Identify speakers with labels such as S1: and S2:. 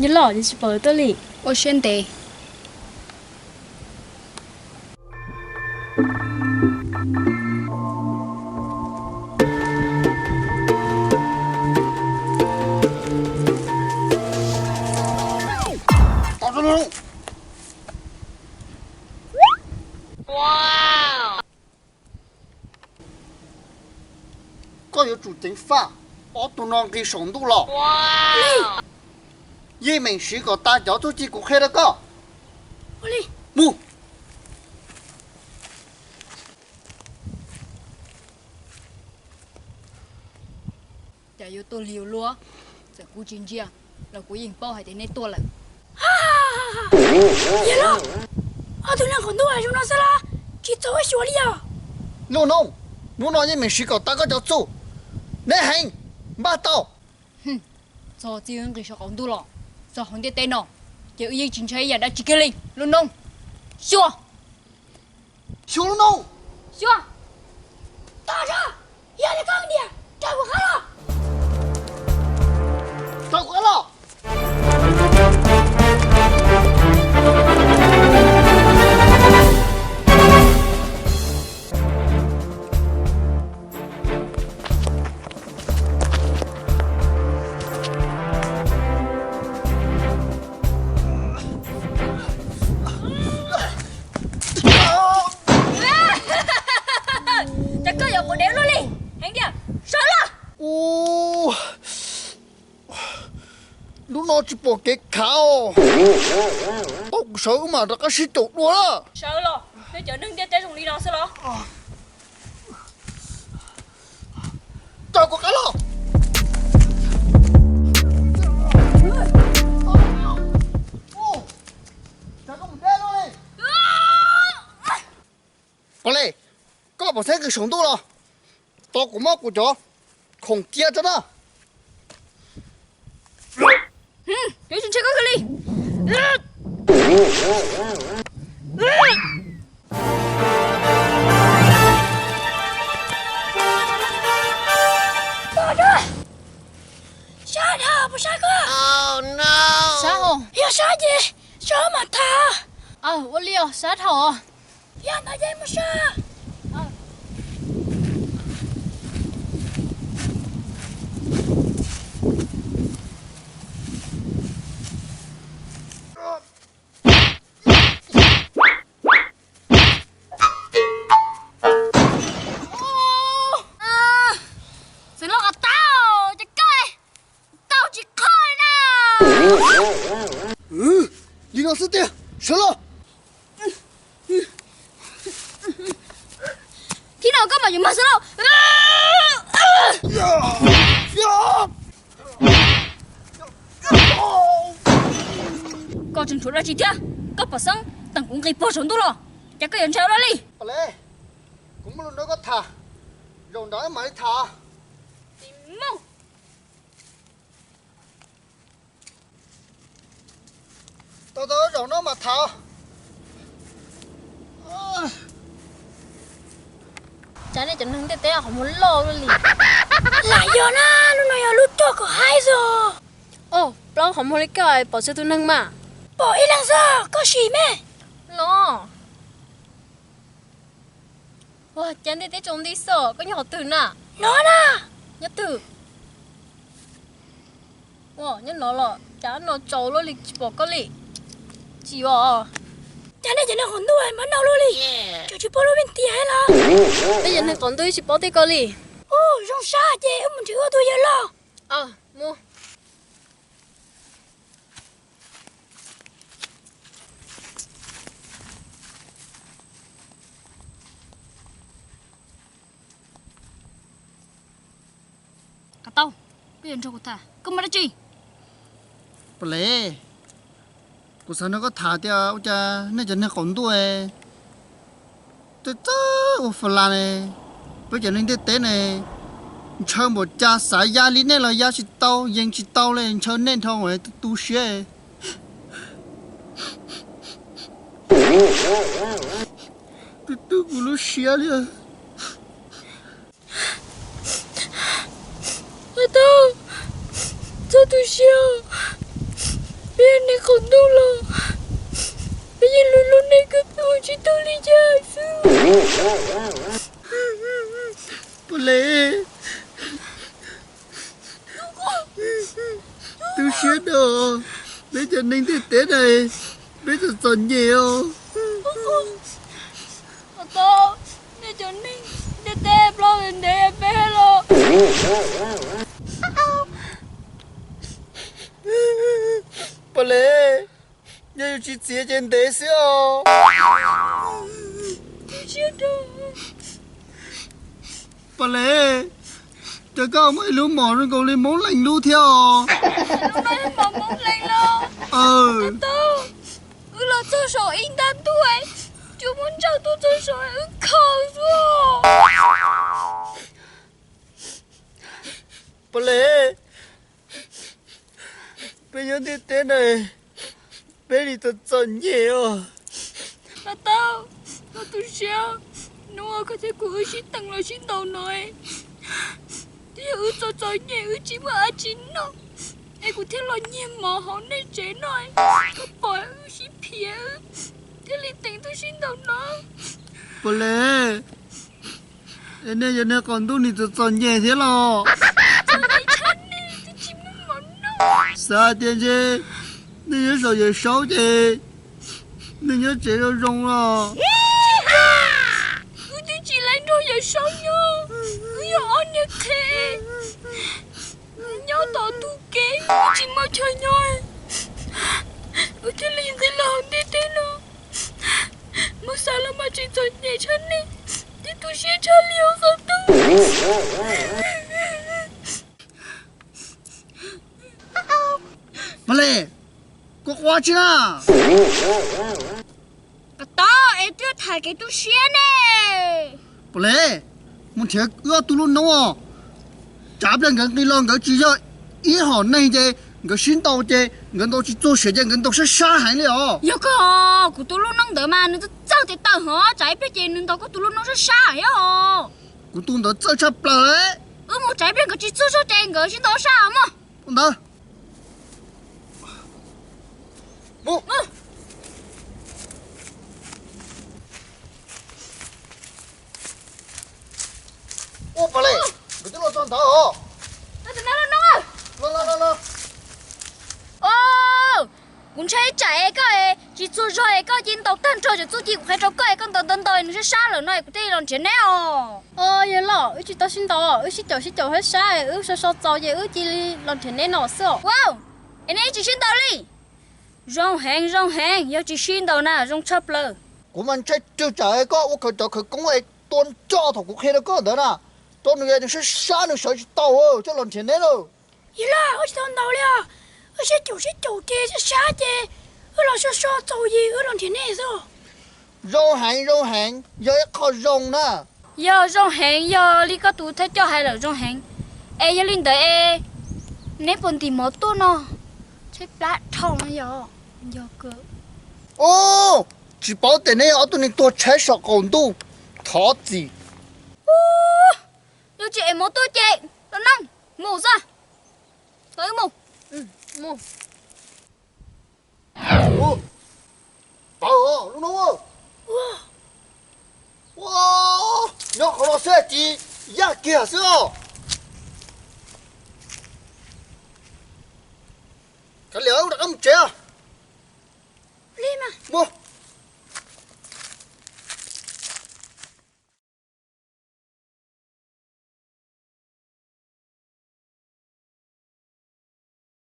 S1: 你老你去报道里，
S2: 我选得。
S3: 打住了！哇！这有主真法，我都能给上路了。哇！叶明是个大家都几个开了个。
S2: 我哩。
S3: 木。
S2: 假如多流落，在古今之啊，เรากูยิงเป้าให้ได้ในตัวเลย
S4: 耶了，阿都两很多还用那啥啦？去找个学历啊！
S3: 路农叶明是个大个叫走，你行，马到。
S2: 哼，做这样给小公主了，做红的电脑，就已经成人的几个人，龙龙，说，
S3: 小路农，
S2: 说，
S4: 大着，压力高一点，照顾好了。
S3: 找回了。
S2: 这个要不得了嘞，兄弟，上了。
S3: 哦，路农去报给卡哦，动手嘛，这个是走路了。
S2: 上了，那就能点再从里上去了。
S3: 找过来了。哦，这个不带了嘞。好嘞，搞不成个程度了，到古毛古着，空接着呢。
S2: 有请这个可里。
S4: 大着，下头不下课。
S3: Oh no！
S2: 啥哦？
S4: 要啥子？什么他？
S2: 啊，我里哦，啥头哦？
S4: 要那也不是。
S3: 李老师的，成了。
S2: 听到干嘛就马上了？搞清楚了几天，搞不上，等公给报程度了，这个人超了哩。
S3: 好嘞，我们那个塔，让人买塔。
S2: 梦。
S3: 到让人买塔。
S2: 咱这真能得得好么老了哩。
S4: 来哟啦，路那要路多个孩子哦。
S1: 哦，เราหอมโมลิกายปอเชตุนึงมา
S4: 报一两啥？搞什么？
S2: 咯。哇，咱得得种的少，个鸟tử呐。
S4: 哪啦？
S2: Nhất tử. Wow, nhất nó là chả nó trâu nó lịch bỏ có lì. Chỉ bỏ.
S4: Chả này hòn đuôi mà nào luôn đi. Cho chú bố bên tía hay là.
S1: bây giờ này còn tôi chỉ bỏ tay có lì.
S4: Ô, rong xa chứ, mình chưa có tôi giờ lo.
S1: Mua.
S2: cái gì cho cô ta có mà chi
S3: bờ lê cô sao nó có thả theo cha nó cho nó còn tuổi tôi tôi phải làm này bây giờ nên tế này chơi một cha xã gia lý này là gia chỉ tao yên chỉ tao lên chơi nên thôi rồi tu sửa tôi cũng lúc sửa đi
S4: Atau satu siang biar ni kondu lo biar lulu ni ke tu cerita li jasa
S3: boleh tôi sửa đồ bây giờ nên tế này bây giờ còn nhiều
S4: Atau ni jadi dia teh belum dia belo
S3: boleh giờ chỉ chia trên tế sao
S4: cerita
S3: boleh cho con mấy lúa mỏ nó còn lên món lành lúa theo
S4: lúc nãy mà muốn lên lo Atau là cho số in đan tuổi chú muốn cho tôi cho số khẩu rồi
S3: boleh bây giờ thì thế này bây giờ tôi chọn nhiều
S4: Atau satu siang Noah kata ku usi tang lo sin tau noi dia cho cho nhẹ chỉ mà chín nó ai cũng thấy lo nhẹ mà họ nên chế nói có bỏ usi phía thế li tình tôi xin tau nó
S3: boleh nên giờ nó còn tu thì tôi chọn nhiều thế lo
S4: cho này chán nè tôi chỉ muốn món nó
S3: sao tiền chứ nên nhớ sao giờ xấu chứ nên nhớ chế nó rong lo
S4: tôi chỉ lấy đôi giờ sau nhá giờ anh nhớ khe nhớ tao tu kế chỉ mau chơi nhau tôi thấy liền thấy lòng đi thế nó mà sao mà chỉ cho nhẹ chân đi thì tôi sẽ chơi liều sao tu
S3: boleh có quá chứ à
S2: to em chưa thải cái tu xe nè
S3: boleh muốn thiệt ưa tu luôn đúng không chả biết gần đi lo gần chỉ cho ý họ này chứ gần xin tàu chứ gần đâu chỉ做学者gần đâu是杀害了
S2: 有个古多路弄得嘛，你这早点到哈，再别见你到个多路弄是啥呀哦？
S3: 我懂得这差不来
S2: 我这边个只做说这个是多少嘛？
S3: 懂得不我不来你这老张头哦
S2: 那怎么了弄啊？
S3: 来
S2: 哦，我才chạy cái chỉ做rồi cái trên tàu tân rồi做chỉ phải cho cái con tàu tân tàu nó sẽ xa rồi nó cái đây làm chuyện nào?
S1: vậy lo chỉ tao xin tao chỉ tao hết sai sao tao vậy chỉ làm thế này nó sao
S2: Wow, anh ấy chỉ xin tàu đi. Rong hàng, giờ chỉ xin tàu nè, rong chấp lờ.
S3: 我们这就这个我可找可工会端教头我开了个的呢端那个是杀那小去刀哦这两天来了
S4: vậy là ở trong đầu là ở sẽ chủ đề sẽ xa đề ở là sẽ so tàu gì ở trong thế này sao
S3: 肉行有一颗肉呢
S2: Giờ rong hàng, giờ đi có tụ thế cho hay là rong hàng. Ê, giờ linh đợi ê. Nếu bọn tìm một tô nó. Thế plát thông nó giờ. Giờ cơ.
S3: 哦只保等那奥多尼多拆少高度桃子
S2: Giờ chị một tô chị. Nó nông. Mù ra. Tới mù.
S1: mua
S3: 哦保哦龙龙哦哇你要好了设计呀给是哦看了我的这
S4: lên mà
S3: mua